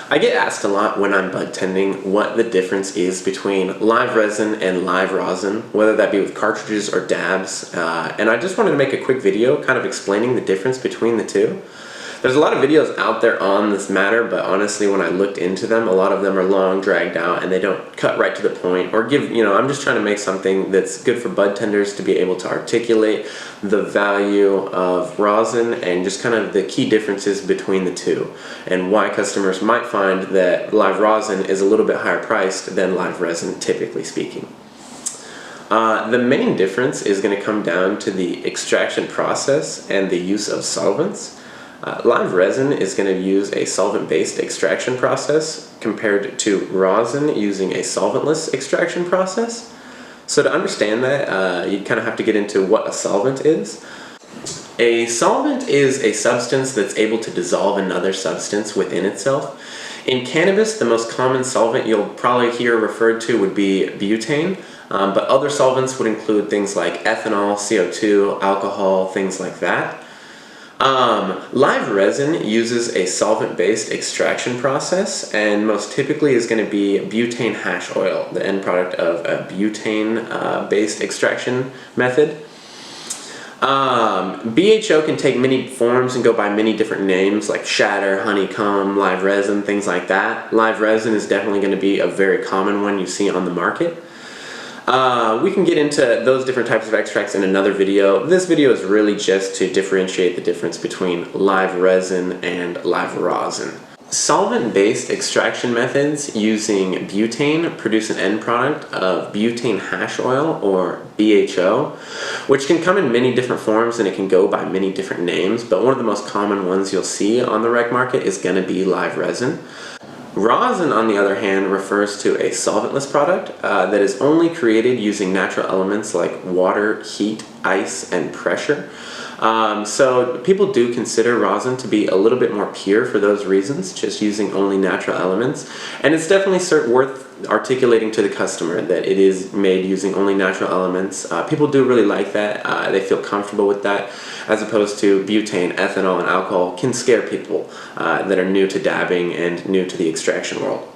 I get asked a lot when I'm bud tending what the difference is between live resin and live rosin, whether that be with cartridges or dabs, and I just wanted to make a quick video kind of explaining the difference between the two. There's a lot of videos out there on this matter, but honestly when I looked into them, a lot of them are long, dragged out, and they don't cut right to the point or give, I'm just trying to make something that's good for bud tenders to be able to articulate the value of rosin and just kind of the key differences between the two and why customers might find that live rosin is a little bit higher priced than live resin, typically speaking. The main difference is going to come down to the extraction process and the use of solvents. Live resin is going to use a solvent-based extraction process compared to rosin using a solventless extraction process. So to understand that, you kind of have to get into what a solvent is. A solvent is a substance that's able to dissolve another substance within itself. In cannabis, the most common solvent you'll probably hear referred to would be butane, but other solvents would include things like ethanol, CO2, alcohol, things like that. Live resin uses a solvent-based extraction process, and most typically is going to be butane hash oil, the end product of a butane-based extraction method. BHO can take many forms and go by many different names like shatter, honeycomb, live resin, things like that. Live resin is definitely going to be a very common one you see on the market. We can get into those different types of extracts in another video. This video is really just to differentiate the difference between live resin and live rosin. Solvent-based extraction methods using butane produce an end product of butane hash oil, or BHO, which can come in many different forms and it can go by many different names, but one of the most common ones you'll see on the rec market is going to be live resin. Rosin, on the other hand, refers to a solventless product that is only created using natural elements like water, heat, ice, and pressure. So people do consider rosin to be a little bit more pure for those reasons, just using only natural elements. And it's definitely worth articulating to the customer that it is made using only natural elements. People do really like that. They feel comfortable with that, as opposed to butane, ethanol, and alcohol can scare people that are new to dabbing and new to the extraction world.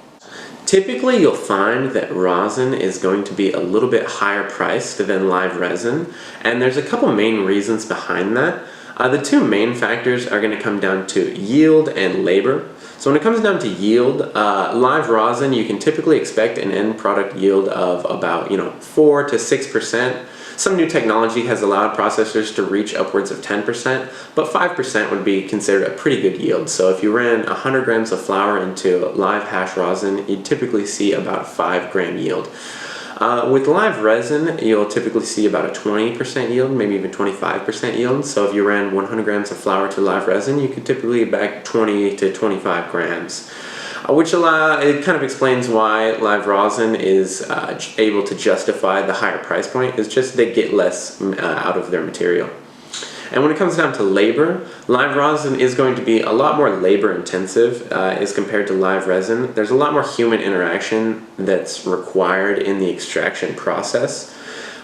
Typically, you'll find that rosin is going to be a little bit higher priced than live resin, and there's a couple main reasons behind that. The two main factors are going to come down to yield and labor. So when it comes down to yield, live rosin, you can typically expect an end product yield of about 4 to 6%. Some new technology has allowed processors to reach upwards of 10%, but 5% would be considered a pretty good yield. So if you ran 100 grams of flour into live hash rosin, you'd typically see about a 5-gram yield. With live resin, you'll typically see about a 20% yield, maybe even 25% yield. So if you ran 100 grams of flour to live resin, you could typically get back 20 to 25 grams. Which it kind of explains why live rosin is able to justify the higher price point. It's just they get less out of their material. And when it comes down to labor, live rosin is going to be a lot more labor intensive as compared to live resin. There's a lot more human interaction that's required in the extraction process.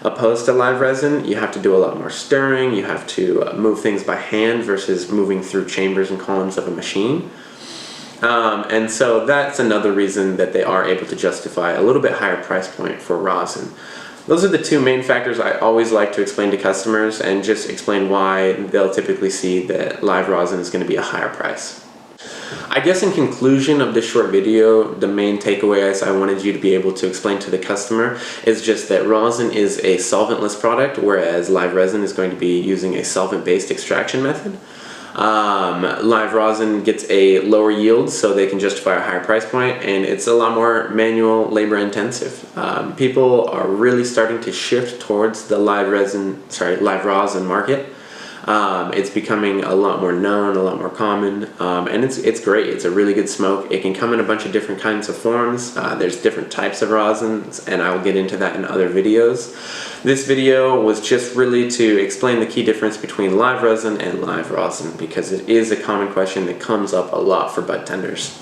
Opposed to live resin, you have to do a lot more stirring, you have to move things by hand versus moving through chambers and columns of a machine. And so that's another reason that they are able to justify a little bit higher price point for rosin. Those are the two main factors I always like to explain to customers and just explain why they'll typically see that live rosin is going to be a higher price. I guess in conclusion of this short video, the main takeaways I wanted you to be able to explain to the customer is just that rosin is a solventless product, whereas live resin is going to be using a solvent-based extraction method. Live rosin gets a lower yield, so they can justify a higher price point, and it's a lot more manual labor intensive. People are really starting to shift towards the live rosin market. It's becoming a lot more known, a lot more common, and it's great. It's a really good smoke. It can come in a bunch of different kinds of forms. There's different types of rosins, and I will get into that in other videos. This video was just really to explain the key difference between live resin and live rosin, because it is a common question that comes up a lot for bud tenders.